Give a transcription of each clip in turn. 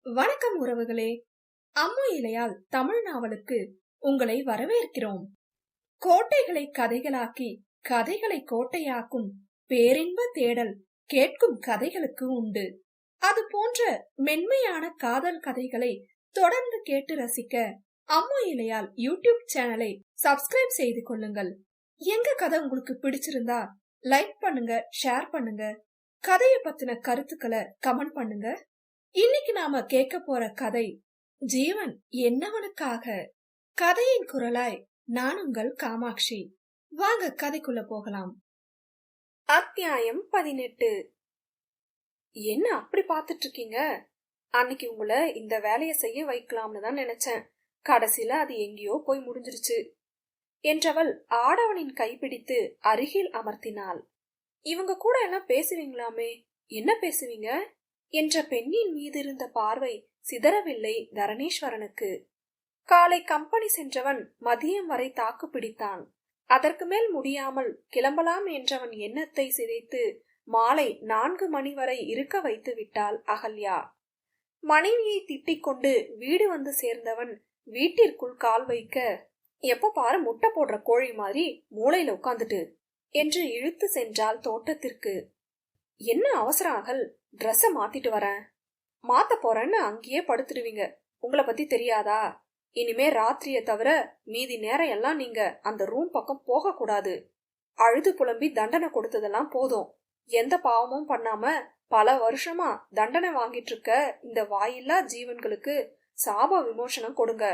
வணக்கம் உறவுகளே. அம்மு இலையால் தமிழ் நாவலுக்கு உங்களை வரவேற்கிறோம். கோட்டைகளை கதைகளாக்கி கதைகளை கோட்டையாக்கும் பேரின்ப தேடல் கேட்கும் கதைகளுக்கு உண்டு. அது போன்ற மென்மையான காதல் கதைகளை தொடர்ந்து கேட்டு ரசிக்க அம்மு இலையால் யூடியூப் சேனலை சப்ஸ்கிரைப் செய்து கொள்ளுங்கள். எங்க கதை உங்களுக்கு பிடிச்சிருந்தா லைக் பண்ணுங்க, ஷேர் பண்ணுங்க. கதையை பத்தின கருத்துக்களை கமெண்ட் பண்ணுங்க. இன்னைக்கு நாம கேட்க போற கதை ஜீவன் என்னவனுக்காக. கதையின் குரலாய் நான் உங்கள் காமாட்சி. வாங்க கதைக்குள்ள போகலாம். அத்தியாயம் 18. என்ன அப்படி பாத்துட்டு இருக்கீங்க? அன்னைக்கு உங்களை இந்த வேலைய செய்ய வைக்கலாம்னு தான் நினைச்சேன். கடைசியில அது எங்கேயோ போய் முடிஞ்சிருச்சு என்றவள் ஆடவனின் கைப்பிடித்து அருகில் அமர்த்தினாள். இவங்க கூட எல்லாம் பேசுவீங்களாமே, என்ன பேசுவீங்க என்ற பெண்ணின் மீது இருந்த பார்வை சிதறவில்லை தரணீஸ்வரனுக்கு. காலை கம்பெனி சென்றவன் மதியம் வரை தாக்கு பிடித்தான். அதற்கு மேல் முடியாமல் கிளம்பலாம் என்றவன் எண்ணத்தை சிதைத்து மாலை 4 மணி வரை இருக்க வைத்து விட்டாள் அகல்யா. மனைவியை திட்டிக் கொண்டு வீடு வந்து சேர்ந்தவன் வீட்டிற்குள் கால் வைக்க, எப்ப பாரு முட்டை போடுற கோழி மாதிரி மூளையில உட்கார்ந்துட்டு என்று இழுத்து சென்றாள் தோட்டத்திற்கு. என்ன அவசரம் அகல்? ட்ரெஸ்ஸ மாத்திட்டு வரேன். மாத்த போறேன்னு அங்கேயே படுத்துடுவீங்க. உங்களை பத்தி தெரியாதா? இனிமே ராத்திரிய தவிர மீதி நேரம் எல்லாம் நீங்க அந்த ரூம் பக்கம் போக கூடாது. அழுது புலம்பி தண்டனை கொடுத்ததெல்லாம் போதும். எந்த பாவமும் பண்ணாம பல வருஷமா தண்டனை வாங்கிட்டு இருக்க இந்த வாயில்லா ஜீவன்களுக்கு சாப விமோசனம் கொடுங்க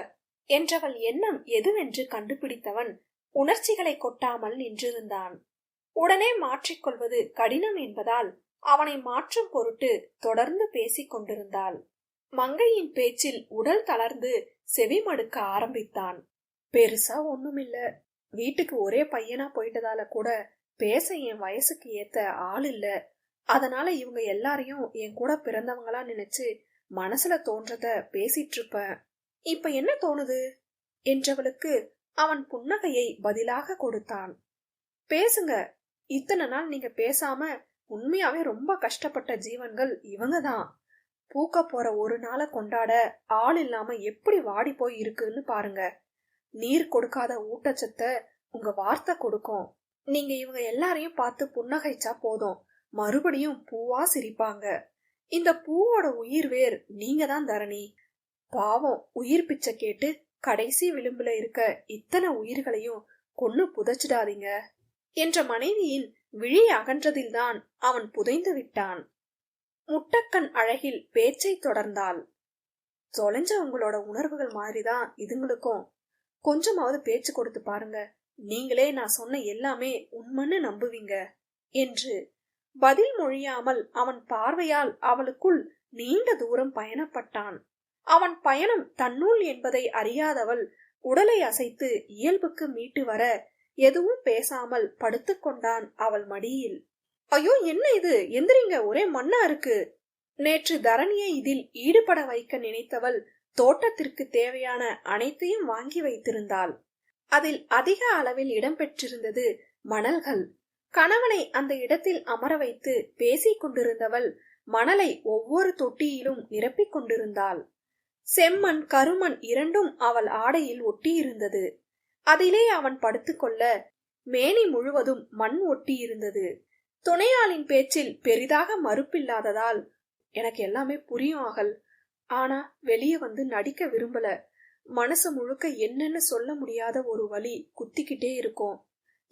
என்றவள் எண்ணம் எதுவென்று கண்டுபிடித்தவன் உணர்ச்சிகளை கொட்டாமல் நின்றிருந்தான். உடனே மாற்றிக்கொள்வது கடினம் என்பதால் அவனை மாற்றும் பொருட்டு தொடர்ந்து பேசிக் கொண்டிருந்தாள். மங்கையின் பேச்சில் உடல் தளர்ந்து செவி மடுக்க ஆரம்பித்தான். பெருசா ஒண்ணுமில்ல, வீட்டுக்கு ஒரே பையனா போயிட்டதால கூட பேச என் வயசுக்கு ஏத்த ஆள் இல்ல. அதனால இவங்க எல்லாரையும் என் கூட பிறந்தவங்களா நினைச்சு மனசுல தோன்றத பேசிட்டு இருப்பேன். இப்ப என்ன தோணுது என்றவளுக்கு அவன் புன்னகையை பதிலாக கொடுத்தான். பேசுங்க. இத்தனை நாள் நீங்க பேசாம உண்மையாவே ரொம்ப கஷ்டப்பட்ட ஜீவன்கள் இவங்கதான். பூக்க போற ஒரு நாளை கொண்டாட ஆள் இல்லாம எப்படி வாடி போய் இருக்குன்னு பாருங்க. நீர் கொடுக்காத ஊட்டச்சத்தை உங்க வார்த்தை கொடுக்கும். நீங்க இவங்க எல்லாரையும் பார்த்து புன்னகைச்சா போதும், மறுபடியும் பூவா சிரிப்பாங்க. இந்த பூவோட உயிர் வேர் நீங்க தான் தரணி. பாவம், உயிர் பிச்சை கேட்டு கடைசி விளிம்புல இருக்க இத்தனை உயிர்களையும் கொன்னு புதைச்சிடாதீங்க என்ற மனைவியின் விழி அகன்றதில்தான் அவன் புதைந்து விட்டான். முட்டக்கண் அழகில் பேச்சை தொடர்ந்தாள். தொலைஞ்ச உங்களோட உணர்வுகள் மாதிரிதான் இதுங்களுக்கும். கொஞ்சமாவது பேச்சு கொடுத்து பாருங்க, நீங்களே நான் சொன்ன எல்லாமே உண்மைன்னு நம்புவீங்க என்று பதில் மொழியாமல் அவன் பார்வையால் அவளுக்குள் நீண்ட தூரம் பயணப்பட்டான். அவன் பயணம் தன்னுள் என்பதை அறியாதவள் உடலை அசைத்து இயல்புக்கு மீட்டு வர எதுவும் பேசாமல் படுத்து கொண்டான் அவள் மடியில். ஐயோ, என்ன இது? எந்திரிங்க, ஒரே மண்ணா இருக்கு. நேற்று தரணியை இதில் ஈடுபட வைக்க நினைத்தவள் தோட்டத்திற்கு தேவையான அனைத்தையும் வாங்கி வைத்திருந்தாள். அதில் அதிக அளவில் இடம்பெற்றிருந்தது மணல்கள். கணவனை அந்த இடத்தில் அமர வைத்து பேசிக் கொண்டிருந்தவள் மணலை ஒவ்வொரு தொட்டியிலும் நிரப்பிக் கொண்டிருந்தாள். செம்மண் கருமண் இரண்டும் அவள் ஆடையில் ஒட்டியிருந்தது. அதிலே அவன் படுத்துக்கொள்ள மேனி முழுவதும் மண் ஒட்டி இருந்தது. துணையாளின் பேச்சில் பெரிதாக மறுப்பில்லாததால், எனக்கு எல்லாமே புரியும் அகல், ஆனா வெளியே வந்து நடிக்க விரும்பல. மனசு முழுக்க என்னன்னு சொல்ல முடியாத ஒரு வலி குத்திக்கிட்டே இருக்கும்.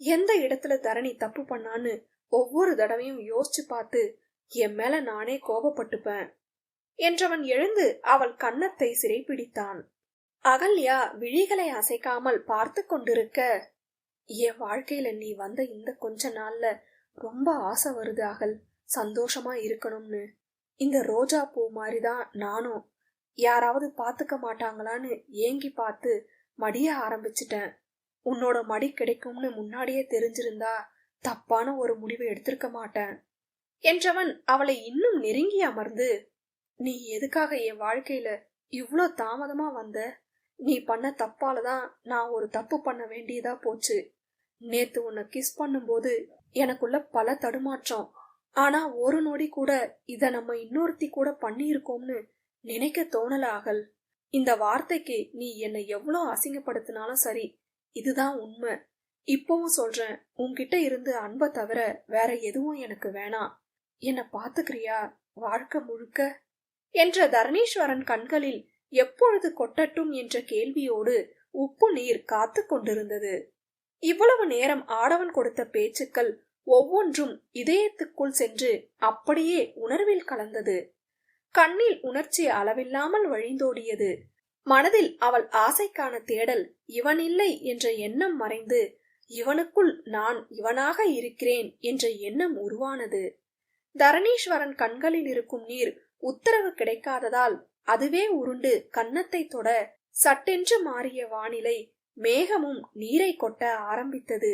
எந்த இடத்துல தரணி தப்பு பண்ணான்னு ஒவ்வொரு தடவையும் யோசிச்சு பார்த்து என் மேல நானே கோபப்பட்டுப்பேன் என்றவன் எழுந்து அவள் கன்னத்தை சிறைப்பிடித்தான். அகல்யா விழிகளை அசைக்காமல் பார்த்து கொண்டிருக்க, என் வாழ்க்கையில நீ வந்த இந்த கொஞ்ச நாள்ல ரொம்ப ஆசை வருது அகல், சந்தோஷமா இருக்கணும்னு. இந்த ரோஜா பூ மாதிரிதான் நானும். யாராவது பாத்துக்க மாட்டாங்களான்னு ஏங்கி பார்த்து மடிய ஆரம்பிச்சிட்டேன். உன்னோட மடி கிடைக்கும்னு முன்னாடியே தெரிஞ்சிருந்தா தப்பான ஒரு முடிவை எடுத்திருக்க மாட்டேன் என்றவன் அவளை இன்னும் நெருங்கி அமர்ந்து, நீ எதுக்காக என் வாழ்க்கையில இவ்ளோ தாமதமா வந்த? நீ பண்ண தப்பாலதான் நான் ஒரு தப்பு பண்ண வேண்டியதா போச்சு. நேத்து உன்னை கிஸ் பண்ணும்போது எனக்குள்ள பல தடுமாற்றம். ஆனா ஒரு நொடி கூட இத நம்ம இன்னொருத்தி கூட பண்ணியிருக்கோம்னு நினைக்க தோணல அகல். இந்த வார்த்தைக்கு நீ என்னை எவ்வளோ அசிங்கப்படுத்தினாலும் சரி, இதுதான் உண்மை. இப்பவும் சொல்றேன், உன்கிட்ட இருந்து அன்பை தவிர வேற எதுவும் எனக்கு வேணாம். என்ன பாத்துக்கிறியா வாழ்க்கை முழுக்க? என்ற தரணீஸ்வரன் கண்களில் எப்பொழுது கொட்டட்டும் என்ற கேள்வியோடு உப்பு நீர் காத்து கொண்டிருந்தது. இவ்வளவு நேரம் ஆடவன் கொடுத்த பேச்சுக்கள் ஒவ்வொன்றும் இதயத்துக்குள் சென்று அப்படியே உணர்வில் கலந்தது. கண்ணில் உணர்ச்சி அளவில்லாமல் வழிந்தோடியது. மனதில் அவள் ஆசைக்கான தேடல் இவன் இல்லை என்ற எண்ணம் மறைந்து இவனுக்குள் நான் இவனாக இருக்கிறேன் என்ற எண்ணம் உருவானது. தரணீஸ்வரன் கண்களில் இருக்கும் நீர் உத்தரவு கிடைக்காததால் அதுவே உருண்டு கன்னத்தை தொட சட்டென்று மாறிய வானிலை மேகமும் நீரை கொட்ட ஆரம்பித்தது.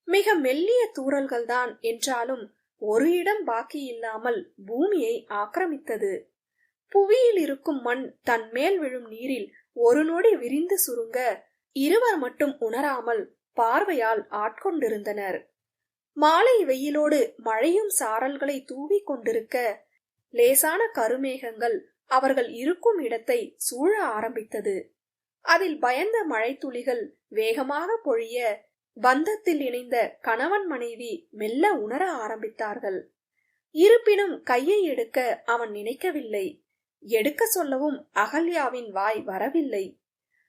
மிக மெல்லிய தூறல்கள்தான் என்றாலும் ஒரு இடம் பாக்கி இல்லாமல் பூமியை ஆக்கிரமித்தது. புவியில் இருக்கும் மண் தன் மேல் விழும் நீரில் ஒரு நொடி விரிந்து சுருங்க இருவர் மட்டும் உணராமல் பார்வையால் ஆட்கொண்டிருந்தனர். மாலை வெயிலோடு மழையும் சாரல்களை தூவி கொண்டிருக்க லேசான கருமேகங்கள் அவர்கள் இருக்கும் இடத்தை சூழ ஆரம்பித்தது. அதில் பயந்த மழை துளிகள் வேகமாக பொழிய பந்தத்தில் இணைந்த கணவன் மனைவி மெல்ல உணர ஆரம்பித்தார்கள். இருப்பினும் கையை எடுக்க அவன் நினைக்கவில்லை. எடுக்க சொல்லவும் அகல்யாவின் வாய் வரவில்லை.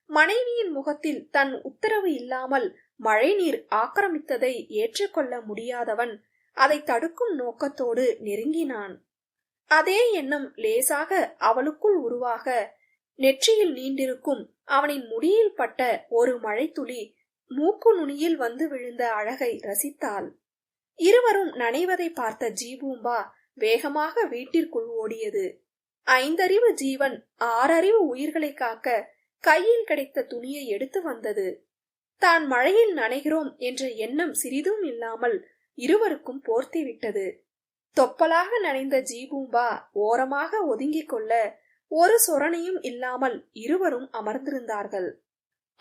மனைவியின் முகத்தில் தன் உத்தரவு இல்லாமல் மழை நீர் ஆக்கிரமித்ததை ஏற்றுக்கொள்ள முடியாதவன் அதை தடுக்கும் நோக்கத்தோடு நெருங்கினான். அதே எண்ணம் லேசாக அவளுக்குள் உருவாக நெற்றியில் நீண்டிருக்கும் அவனின் முடியில் பட்ட ஒரு மழை துளி மூக்கு நுனியில் வந்து விழுந்த அழகை ரசித்தாள். இருவரும் நனைவதை பார்த்த ஜீபூம்பா வேகமாக வீட்டிற்குள் ஓடியது. 5 அறிவு ஜீவன் 6 அறிவு உயிர்களை காக்க கையில் கிடைத்த துணியை எடுத்து வந்தது. தான் மழையில் நனைகிறோம் என்ற எண்ணம் சிறிதும் இல்லாமல் இருவருக்கும் போர்த்திவிட்டது. தொப்பலாக நனைந்த ஜீபூம்பா ஓரமாக ஒதுங்கிக் கொள்ள ஒரு சொரணையும் இல்லாமல் இருவரும் அமர்ந்திருந்தார்கள்.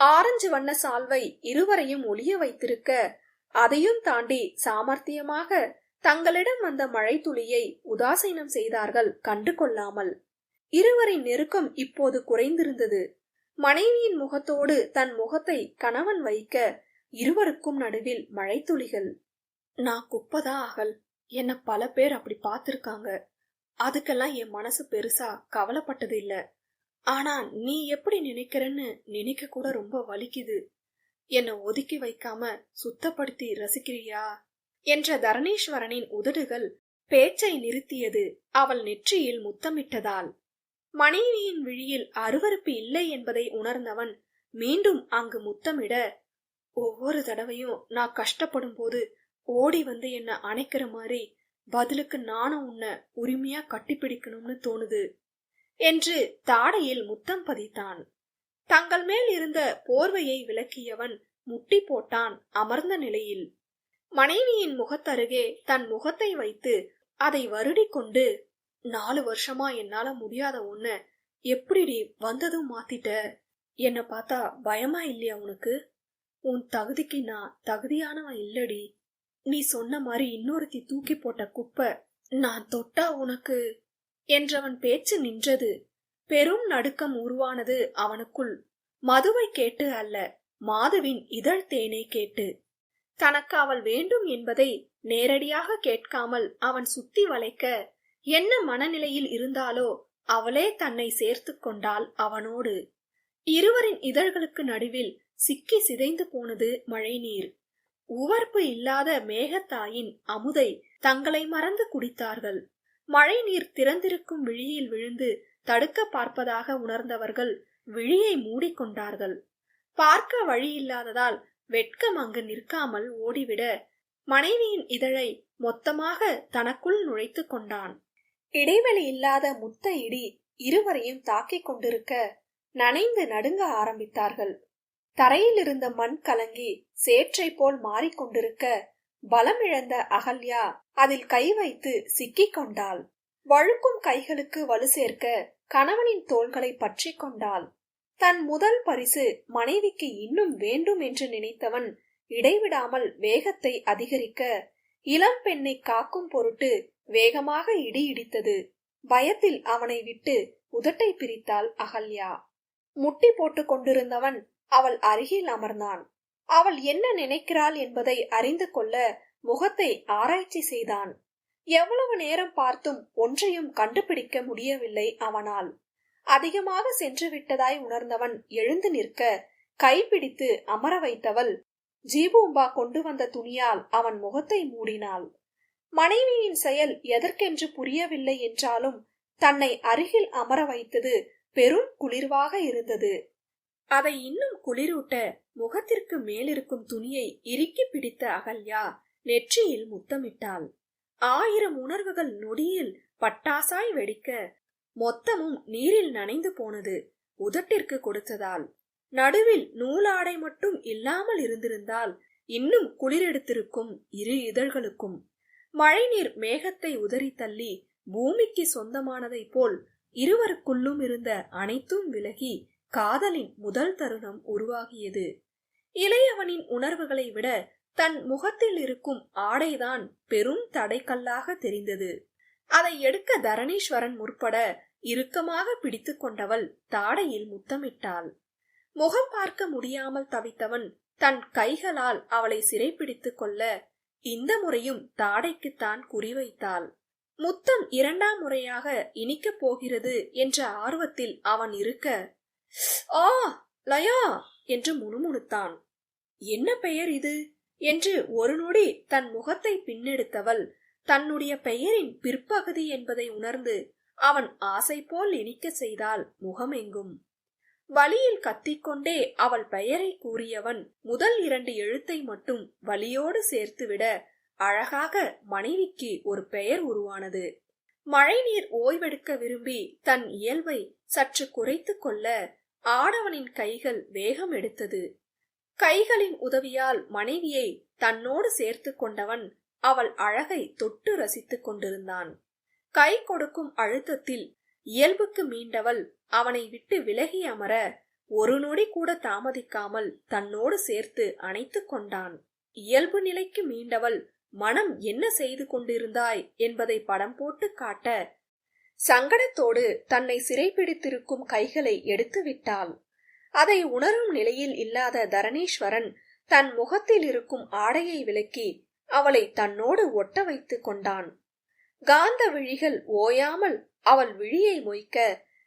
ஆரஞ்சு வண்ண சால்வை இருவரையும் ஒளிய வைத்திருக்க அதையும் தாண்டி சாமர்த்தியமாக தங்களிடம் வந்த மழை துளியை உதாசீனம் செய்தார்கள் கண்டு கொள்ளாமல். இருவரின் நெருக்கம் இப்போது குறைந்திருந்தது. மனைவியின் முகத்தோடு தன் முகத்தை கணவன் வைக்க இருவருக்கும் நடுவில் மழை துளிகள். நான் குப்பதான் அகல். என்ன பல பேர் அப்படி பார்த்திருக்காங்க. அதுக்கெல்லாம் என் மனசு பெருசா கவலைப்பட்டது இல்ல. ஆனா நீ எப்படி நினைக்கிறன்னு நினைக்க கூட ரொம்ப வலிக்குது. என்ன ஒதுக்கி வைக்காம சுத்தப்படுத்தி ரசிக்கிறியா என்ற தரணீஸ்வரனின் உதடுகள் பேச்சை நிறுத்தியது அவள் நெற்றியில் முத்தமிட்டதால். மனைவியின் விழியில் அருவருப்பு இல்லை என்பதை உணர்ந்தவன் மீண்டும் அங்கு முத்தமிட, ஒவ்வொரு தடவையும் நான் கஷ்டப்படும் போது ஓடி வந்து என்ன அணைக்கிற மாதிரி பதிலுக்கு நானும் உன்னை உரிமையா கட்டிப்பிடிக்கணும்னு தோணுது என்று தாடையில் முத்தம் பதித்தான். தங்கள் மேல் இருந்த போர்வையை விலக்கியவன் முட்டி போட்டான் அமர்ந்த நிலையில். மனைவியின் முகத்தருகே தன் முகத்தை வைத்து அதை வருடி கொண்டு, 4 வருஷமா என்னால முடியாத ஒண்ண எப்படிடி வந்ததும் மாத்திட்ட? என்ன பார்த்தா பயமா இல்லையா உனக்கு? உன் தகுதிக்கு நான் தகுதியானவன் இல்லடி. நீ சொன்ன மாதிரி இன்னொருத்தி தூக்கி போட்ட குப்பை நான் தொட்டா உனக்கு என்றவன் பேச்சு நின்றது. பெரும் நடுக்கம் உருவானது அவனுக்குள். மதுவை கேட்டு அல்ல, மாதுவின் இதழ் தேனை கேட்டு. தனக்கு அவள் வேண்டும் என்பதை நேரடியாக கேட்காமல் அவன் சுத்தி வளைக்க என்ன மனநிலையில் இருந்தாலோ அவளே தன்னை சேர்த்து கொண்டாள் அவனோடு. இருவரின் இதழ்களுக்கு நடுவில் சிக்கி சிதைந்து போனது மழை நீர். உவர்ப்பு இல்லாத மேகத்தாயின் அமுதை தங்களை மறந்து குடித்தார்கள். மழை நீர் திறந்திருக்கும் விழியில் விழுந்து தடுக்க பார்ப்பதாக உணர்ந்தவர்கள் விழியை மூடிக்கொண்டார்கள். பார்க்க வழி இல்லாததால் வெட்கம் அங்கு நிற்காமல் ஓடிவிட மனைவியின் இதழை மொத்தமாக தனக்குள் நுழைத்து கொண்டான். இடைவெளி இல்லாத முத்த இடி இருவரையும் தாக்கிக் கொண்டிருக்க நனைந்து நடுங்க ஆரம்பித்தார்கள். தரையில் இருந்த மண் கலங்கி சேற்றை போல் மாறிக்கொண்டிருக்க பலமிழந்த அகல்யா அதில் கை வைத்து சிக்கிக் கொண்டாள். வழுக்கும் கைகளுக்கு வலு சேர்க்க கணவனின் தோள்களை பற்றி கொண்டாள். தன் முதல் பரிசு மனைவிக்கு இன்னும் வேண்டும் என்று நினைத்தவன் இடைவிடாமல் வேகத்தை அதிகரிக்க இளம் பெண்ணை காக்கும் பொருட்டு வேகமாக இடி இடித்தது. பயத்தில் அவனை விட்டு உதட்டை பிரித்தாள் அகல்யா. முட்டி போட்டுக் கொண்டிருந்தவன் அவள் அருகில் அமர்ந்தான். அவள் என்ன நினைக்கிறாள் என்பதை அறிந்து கொள்ள முகத்தை ஆராய்ச்சி செய்தான். எவ்வளவு நேரம் பார்த்தும் ஒன்றையும் கண்டுபிடிக்க முடியவில்லை அவனால். அதிகமாக சென்று விட்டதாய் உணர்ந்தவன் எழுந்து நிற்க கைப்பிடித்து அமர வைத்தவள் ஜீபூம்பா கொண்டு வந்த துணியால் அவன் முகத்தை மூடினாள். மனைவியின் செயல் எதற்கென்று புரியவில்லை என்றாலும் தன்னை அருகில் அமர வைத்தது பெரும் குளிர்வாக இருந்தது. அதை இன்னும் குளிரூட்ட முகத்திற்கு மேலிருக்கும் துணியை இறுக்கி பிடித்த அகல்யா நெற்றியில் முத்தமிட்டாள். 1000 உணர்வுகள் நொடியில் பட்டாசாய் வெடிக்க மொத்தமும் நீரில் நனைந்து போனது உதட்டிற்கு கொடுத்ததால். நடுவில் நூலாடை மட்டும் இல்லாமல் இருந்திருந்தால் இன்னும் குளிரெடுத்திருக்கும் இரு இதழ்களுக்கும். மழைநீர் மேகத்தை உதறி தள்ளி பூமிக்கு சொந்தமானதை போல் இருவருக்குள்ளும் இருந்த அனைத்தும் விலகி காதலின் முதல் தருணம் உருவாகியது. இளையவனின் உணர்வுகளை விட தன் முகத்தில் இருக்கும் ஆடைதான் பெரும் தடைக்கல்லாக தெரிந்தது. அதை எடுக்க தரணீஸ்வரன் முற்பட இறுக்கமாக பிடித்து கொண்டவள் தாடையில் முத்தமிட்டாள். முகம் பார்க்க முடியாமல் தவித்தவன் தன் கைகளால் அவளை சிறைப்பிடித்துக் கொள்ள இந்த முறையும் தாடைக்குத்தான் குறிவைத்தாள். முத்தம் 2ஆம் முறையாக இனிக்கப் போகிறது என்ற ஆர்வத்தில் அவன் இருக்க, ஆ லயா என்று முணுமுணுத்தான். என்ன பெயர் இது என்று ஒரு நொடி தன் முகத்தை பின்னெடுத்தவள் தன்னுடைய பெயரின் பிற்பகுதி என்பதை உணர்ந்து அவன் ஆசை போல் இனிக்க செய்தாள் முகமெங்கும். வலியில் கத்திக்கொண்டே அவள் பெயரை கூறியவன் முதல் 2 எழுத்தை மட்டும் வலியோடு சேர்த்துவிட அழகாக மனைவிக்கு ஒரு பெயர் உருவானது. மழைநீர் ஓய்வெடுக்க விரும்பி தன் இயல்பை சற்று குறைத்து கொள்ள ஆடவனின் கைகள் வேகம் எடுத்தது. கைகளின் உதவியால் மனைவியை தன்னோடு சேர்த்து கொண்டவன் அவள் அழகை தொட்டு ரசித்துக் கொண்டிருந்தான். கை கொடுக்கும் அழுத்தத்தில் இயல்புக்கு மீண்டவள் அவனை விட்டு விலகி அமர ஒரு நொடி கூட தாமதிக்காமல் தன்னோடு சேர்த்து அணைத்து கொண்டான். இயல்பு நிலைக்கு மீண்டவள் மனம் என்ன செய்து கொண்டிருந்தாய் என்பதை படம் போட்டு காட்ட சங்கடத்தோடு தன்னை சிறைப்பிடித்திருக்கும் கைகளை எடுத்து விட்டாள். அதை உணரும் நிலையில் இல்லாத தரணீஸ்வரன் தன் முகத்தில் இருக்கும் ஆடையை விலக்கி அவளை தன்னோடு ஒட்ட வைத்துக் கொண்டான். காந்த விழிகள் ஓயாமல் அவள் விழியை மொய்க்க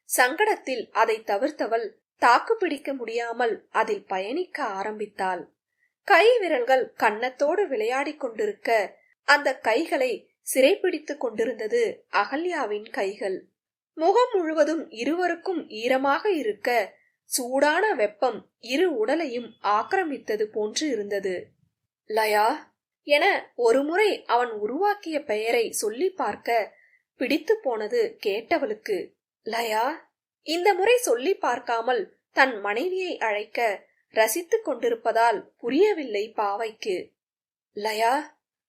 சங்கடத்தில் அதை தவிர்த்தவள் தாக்கு பிடிக்க முடியாமல் அதில் பயணிக்க ஆரம்பித்தாள். கை விரல்கள் கன்னத்தோடு விளையாடி கொண்டிருக்க அந்த கைகளை சிறைப்பிடித்துக் கொண்டிருந்தது அகல்யாவின் கைகள். முகம் முழுவதும் இருவருக்கும் ஈரமாக இருக்க சூடான வெப்பம் இரு உடலையும் ஆக்கிரமித்தது போன்று இருந்தது. லயா என ஒருமுறை அவன் உருவாக்கிய பெயரை சொல்லி பார்க்க பிடித்து போனது கேட்டவளுக்கு. லயா இந்த முறை சொல்லி பார்க்காமல் தன் மனைவியை அழைக்க ரசித்துக் கொண்டிருப்பதால் புரியவில்லை பாவைக்கு. லயா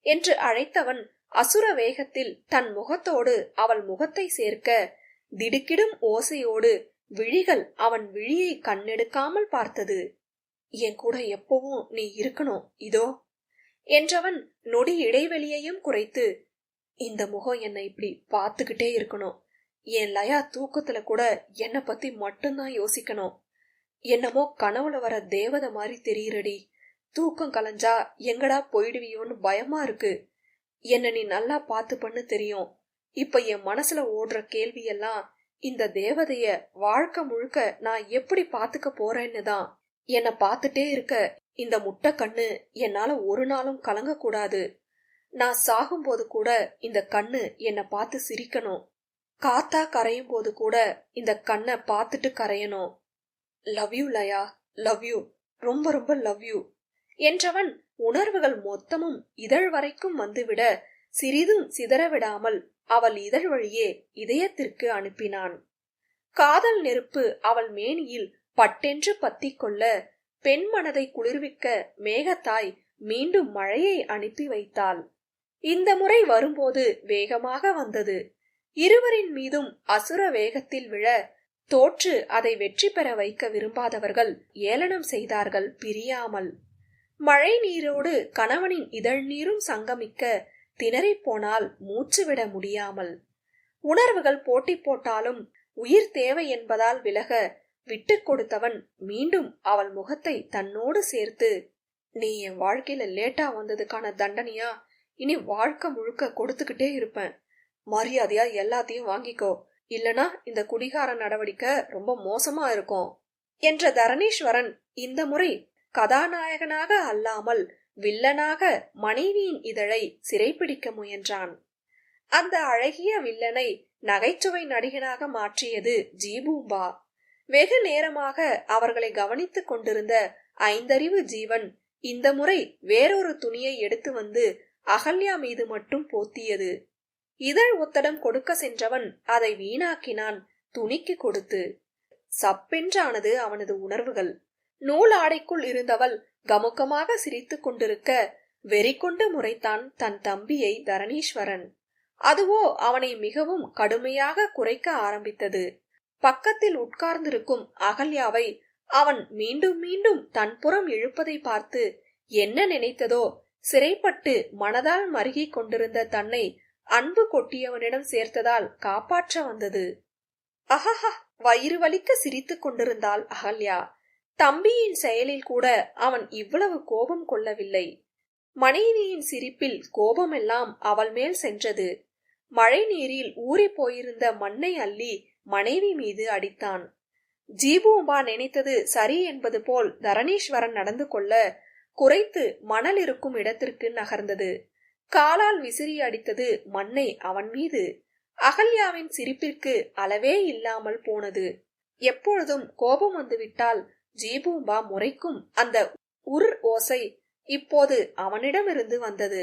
என்று அழைத்தவன் அசுர வேகத்தில் தன் முகத்தோடு அவள் முகத்தை சேர்க்க திடுக்கிடும் ஓசையோடு விழிகள் அவன் விழியை கண்ணெடுக்காமல் பார்த்தது. என் கூட எப்பவும் நீ இருக்கணும் இதோ என்றவன் நொடி இடைவெளியையும் குறைத்து, இந்த முகம் என்னை இப்படி பார்த்துக்கிட்டே இருக்கணும். என் லயா தூக்கத்துல கூட என்னை பத்தி மட்டும்தான் யோசிக்கணும். என்னமோ கனவுல வர தேவதை மாதிரி தெரியுறடி. தூக்கம் கலைஞ்சா எங்கடா போயிடுவியோன்னு பயமா இருக்கு. என்ன நீ நல்லா பார்த்து பண்ணு தெரியும். இப்ப என் மனசுல ஓடுற கேள்வியெல்லாம் இந்த தேவதைய வாழ்க்கை முழுக்க நான் எப்படி பாத்துக்க போறேன்னு தான். என்னை பார்த்துட்டே இருக்க இந்த முட்டை கண்ணு என்னால ஒரு நாளும் கலங்க கூடாது. நான் சாகும்போது கூட இந்த கண்ணு என்னை பார்த்து சிரிக்கணும். காத்தா கரையும் போது கூட இந்த கண்ணை பார்த்துட்டு கரையணும். லவ் யூ லயா, லவ் யூ, ரொம்ப ரொம்ப லவ் யூ என்றவன் உணர்வுகள் மொத்தமும் இதழ் வரைக்கும் வந்துவிட சிறிதும் சிதறவிடாமல் அவள் இதழ் வழியே இதயத்திற்கு அனுப்பினான். காதல் நெருப்பு அவள் மேனியில் பட்டென்று பத்திக் கொள்ள பெண் மனதை குளிர்விக்க மேகத்தாய் மீண்டும் மழையை அனுப்பி வைத்தாள். இந்த முறை வரும்போது வேகமாக வந்தது. இருவரின் மீதும் அசுர வேகத்தில் விழ தோற்று அதை வெற்றி பெற வைக்க விரும்பாதவர்கள் ஏளனம் செய்தார்கள் பிரியாமல். மழை நீரோடு கணவனின் இதழ் நீரும் சங்கமிக்க திணறிப் போனால் மூச்சு விட முடியாமல். உணர்வுகள் போட்டி போட்டாலும் உயிர் தேவை என்பதால் விலக விட்டு கொடுத்தவன் மீண்டும் அவள் முகத்தை தன்னோடு சேர்த்து, நீ என் வாழ்க்கையில லேட்டா வந்ததுக்கான தண்டனையா இனி வாழ்க்கை முழுக்க கொடுத்துக்கிட்டே இருப்பேன். மரியாதையா எல்லாத்தையும் வாங்கிக்கோ, இல்லனா இந்த குடிகார நடவடிக்கை ரொம்ப மோசமா இருக்கும் என்ற தரணீஸ்வரன் இந்த முறை கதாநாயகனாக அல்லாமல் வில்லனாக மனைவியின் இதழை சிறைப்பிடிக்க முயன்றான். அந்த அழகிய வில்லனை நகைச்சுவை நடிகனாக மாற்றியது ஜீபூம்பா. வெகு நேரமாக அவர்களை கவனித்துக் கொண்டிருந்த ஐந்தறிவு ஜீவன் இந்த முறை வேறொரு துணியை எடுத்து வந்து அகல்யா மீது மட்டும் போத்தியது. இதழ் ஒத்தடம் கொடுக்க சென்றவன் அதை வீணாக்கினான் துணிக்கு கொடுத்து. சப்பென்றானது அவனது உணர்வுகள். நூல் ஆடைக்குள் இருந்தவள் கமுக்கமாக சிரித்துக் கொண்டிருக்க வெறி கொண்டு முறைத்தான் தன் தம்பியை தரணீஸ்வரன். அதுவோ அவனை மிகவும் கடுமையாக குறைக்க ஆரம்பித்தது. பக்கத்தில் உட்கார்ந்திருக்கும் அகல்யாவை அவன் மீண்டும் மீண்டும் தன்புறம் இழுப்பதை பார்த்து என்ன நினைத்ததோ, சிறைப்பட்டு மனதால் மருகி கொண்டிருந்த தன்னை அன்பு கொட்டியவனிடம் சேர்த்ததால் காப்பாற்ற வந்தது. அஹஹா, வயிறு வலிக்க சிரித்துக் கொண்டிருந்தாள் அகல்யா. தம்பியின் செயலில் கூட அவன் இவ்வளவு கோபம் கொள்ளவில்லை. மனைவியின் சிரிப்பில் கோபமெல்லாம் அவள் மேல் சென்றது. மழை நீரில் ஊறி போயிருந்த மண்ணை அள்ளி மனைவி மீது அடித்தான். ஜீபூம்பா நினைத்தது சரி என்பது போல் தரணீஸ்வரன் நடந்து கொள்ள குறைத்து மணல் இருக்கும் இடத்திற்கு நகர்ந்தது. காலால் விசிறி அடித்தது மண்ணை அவன் மீது. அகல்யாவின் சிரிப்பிற்கு அளவே இல்லாமல் போனது. எப்பொழுதும் கோபம் வந்துவிட்டால் ஜீபூம்பா முறைக்கும் அந்த உர் ஓசை இப்போது அவனிடமிருந்து வந்தது.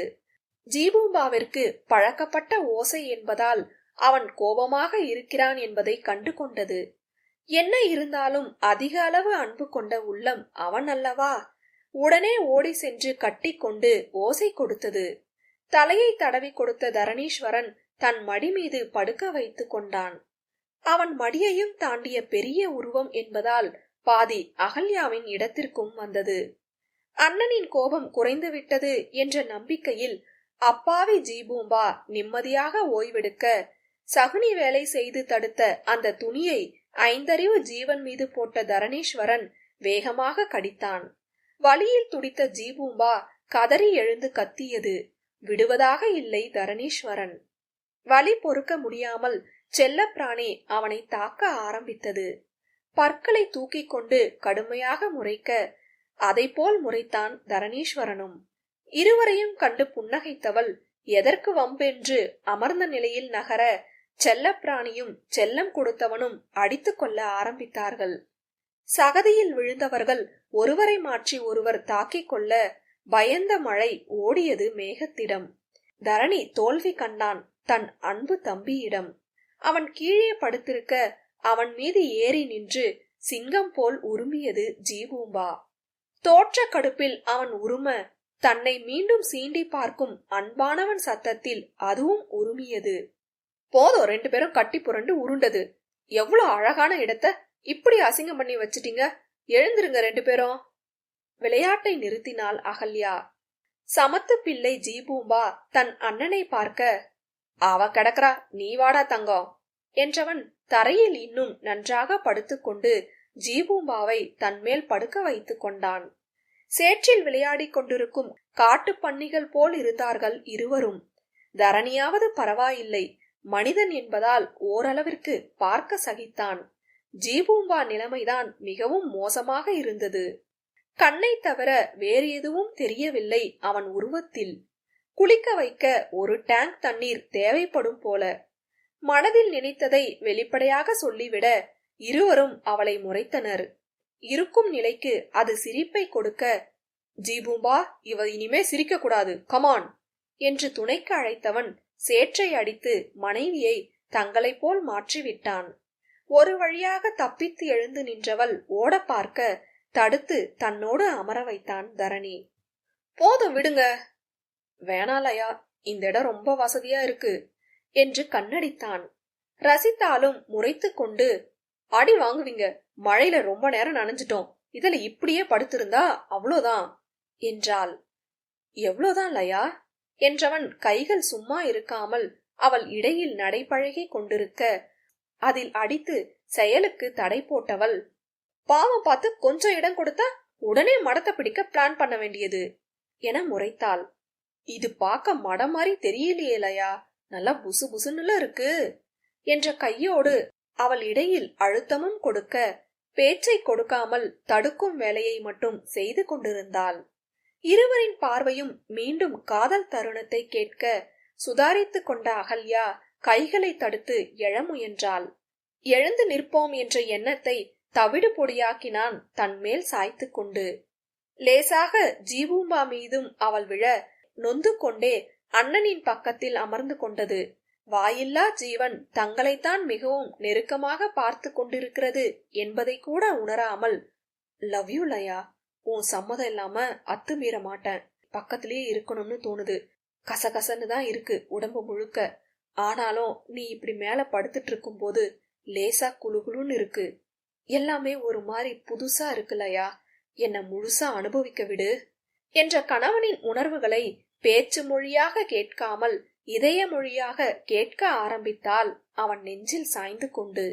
ஜீபூம்பாவிற்கு பழக்கப்பட்ட ஓசை என்பதால் அவன் கோபமாக இருக்கிறான் என்பதை கண்டு கொண்டது. என்ன இருந்தாலும் அதிக அளவு அன்பு கொண்ட உள்ளம் அவன் அல்லவா? உடனே ஓடி சென்று கட்டி கொண்டு ஓசை கொடுத்தது. தலையை தடவி கொடுத்த தரணீஸ்வரன் தன் மடி மீது படுக்க வைத்து கொண்டான். அவன் மடியையும் தாண்டிய பெரிய உருவம் என்பதால் பாதி அகல்யாவின் இடத்திற்கும் வந்தது. அண்ணனின் கோபம் குறைந்துவிட்டது என்ற நம்பிக்கையில் அப்பாவி ஜீபூம்பா நிம்மதியாக ஓய்வெடுக்க சகுனி வேலை செய்து தடுத்த அந்த துணியை ஐந்தறிவு ஜீவன் மீது போட்ட தரணீஸ்வரன் வேகமாக கடித்தான். வலியில் துடித்த ஜீபூம்பா கதறி எழுந்து கத்தியது. விடுவதாக இல்லை தரணீஸ்வரன். வலி பொறுக்க முடியாமல் செல்ல பிராணி அவனை தாக்க ஆரம்பித்தது. பற்களை தூக்கி கொண்டு கடுமையாக முறைக்க அதை போல் முறைத்தான் தரணீஸ்வரனும். இருவரையும் கண்டு புன்னகைத்தவள் எதற்கு வம்பென்று அமர்ந்த நிலையில் நகர செல்ல பிராணியும் செல்லம் கொடுத்தவனும் அடித்து கொள்ள ஆரம்பித்தார்கள். சகதியில் விழுந்தவர்கள் ஒருவரை மாற்றி ஒருவர் தாக்கிக் கொள்ள பயந்த மழை ஓடியது மேகத்திடம். தரணி தோல்வி கண்டான் தன் அன்பு தம்பியிடம். அவன் கீழே படுத்திருக்க அவன் மீது ஏறி நின்று சிங்கம் போல் உருமியது ஜீபூம்பா. தோற்ற கடுப்பில் அவன் உரும தன்னை மீண்டும் சீண்டி பார்க்கும் அன்பானவன் சத்தத்தில் அதுவும் உருமியது. போதும், 2 பேரும் கட்டி புரண்டு உருண்டது. எவ்வளவு அழகான இடத்த இப்படி அசிங்கம் பண்ணி வச்சிட்டீங்க. எழுந்திருங்க 2 பேரும். விளையாட்டை நிறுத்தினாள் அகல்யா. சமத்து பிள்ளை ஜீபூம்பா தன் அண்ணனை பார்க்க, அவ கிடக்குறா, நீ வாடா தங்கம் என்றவன் தரையில் இன்னும் நன்றாக படுத்துக்கொண்டு ஜீபூம்பாவை தன்மேல் படுக்க வைத்துக் கொண்டான். சேற்றில் விளையாடி கொண்டிருக்கும் காட்டு பன்னிகள் போல் இருந்தார்கள் இருவரும். தரணியாவது பரவாயில்லை, மனிதன் என்பதால் ஓரளவிற்கு பார்க்க சகித்தான். ஜீபூம்பா நிலைமைதான் மிகவும் மோசமாக இருந்தது. கண்ணை தவிர வேறு எதுவும் தெரியவில்லை அவன் உருவத்தில். குளிக்க வைக்க ஒரு டேங்க் தண்ணீர் தேவைப்படும் போல. மனதில் நினைத்ததை வெளிப்படையாக சொல்லிவிட இருவரும் அவளை முறைத்தனர். இருக்கும் நிலைக்கு அது சிரிப்பை கொடுக்க, ஜீபூம்பா, இவ இனிமே சிரிக்க கூடாது, கமான் என்று துணைக்கு அழைத்தவன் சேற்றை அடித்து மனைவியை தங்களை போல் மாற்றிவிட்டான். ஒரு வழியாக தப்பித்து எழுந்து நின்றவள் ஓட பார்க்க தடுத்து தன்னோடு அமர வைத்தான் தரணி. போதும் விடுங்க. வேணாலயா, இந்த இடம் ரொம்ப வசதியா இருக்கு என்று கண்ணடித்தான். ரசித்தாலும் முறைத்து கொண்டு, அடி வாங்குவீங்க, மழையில ரொம்ப நேரம் நனைஞ்சிட்டோம், இதுல இப்படியே படுத்திருந்தா அவ்வளோதான் என்றாள். எவ்வளோதான் லயா என்றவன் கைகள் சும்மா இருக்காமல் அவள் இடையில் நடைபழகி கொண்டிருக்க அதில் அடித்து செயலுக்கு தடை போட்டவள், பாவம் பார்த்து கொஞ்சம் இடம் கொடுத்தா உடனே மடத்தை பிடிக்க பிளான் பண்ண வேண்டியது என முறைத்தாள். இது பார்க்க மடம் மாதிரி தெரியலையா, நல்லா புசு புசுன்னு இருக்கு என்ற கையோடு அவள் இடையில் அழுத்தமும் கொடுக்க பேச்சை கொடுக்காமல் தடுக்கும் வேலையை மட்டும் செய்து கொண்டிருந்தாள். இருவரின் பார்வையும் மீண்டும் காதல் தருணத்தை கேட்க சுதாரித்து கொண்ட அகல்யா கைகளை தடுத்து எழ முயன்றாள். எழுந்து நிற்போம் என்ற எண்ணத்தை தவிடு பொடியாக்கினான் தன் மேல் சாய்த்து கொண்டு. லேசாக ஜீபூம்பா மீதும் அவள் விழ நொந்து கொண்டே அண்ணனின் பக்கத்தில் அமர்ந்து கொண்டது. வாயில்லா ஜீவன் தங்களைத்தான் மிகவும் நெருக்கமாக பார்த்து கொண்டிருக்கிறது என்பதை கூட உணராமல், லவ் யூ லயா, உன் சம்மதம் இல்லாம அத்துமீற மாட்டேன், பக்கத்திலேயே இருக்கணும்னு தோணுது, கசகசன்னு தான் இருக்கு உடம்பு முழுக்க, ஆனாலும் நீ இப்படி மேல படுத்துட்டு இருக்கும் போது லேசா குளுகுளுன்னு இருக்கு, எல்லாமே ஒரு மாதிரி புதுசா இருக்குல்லயா, என்ன முழுசா அனுபவிக்க விடு என்ற கணவனின் உணர்வுகளை பேச்சு மொழியாக கேட்காமல் இதய மொழியாக கேட்க ஆரம்பித்தால் அவன் நெஞ்சில் சாய்ந்து கொண்டு.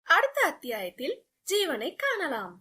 அடுத்த அத்தியாயத்தில் ஜீவனை காணலாம்.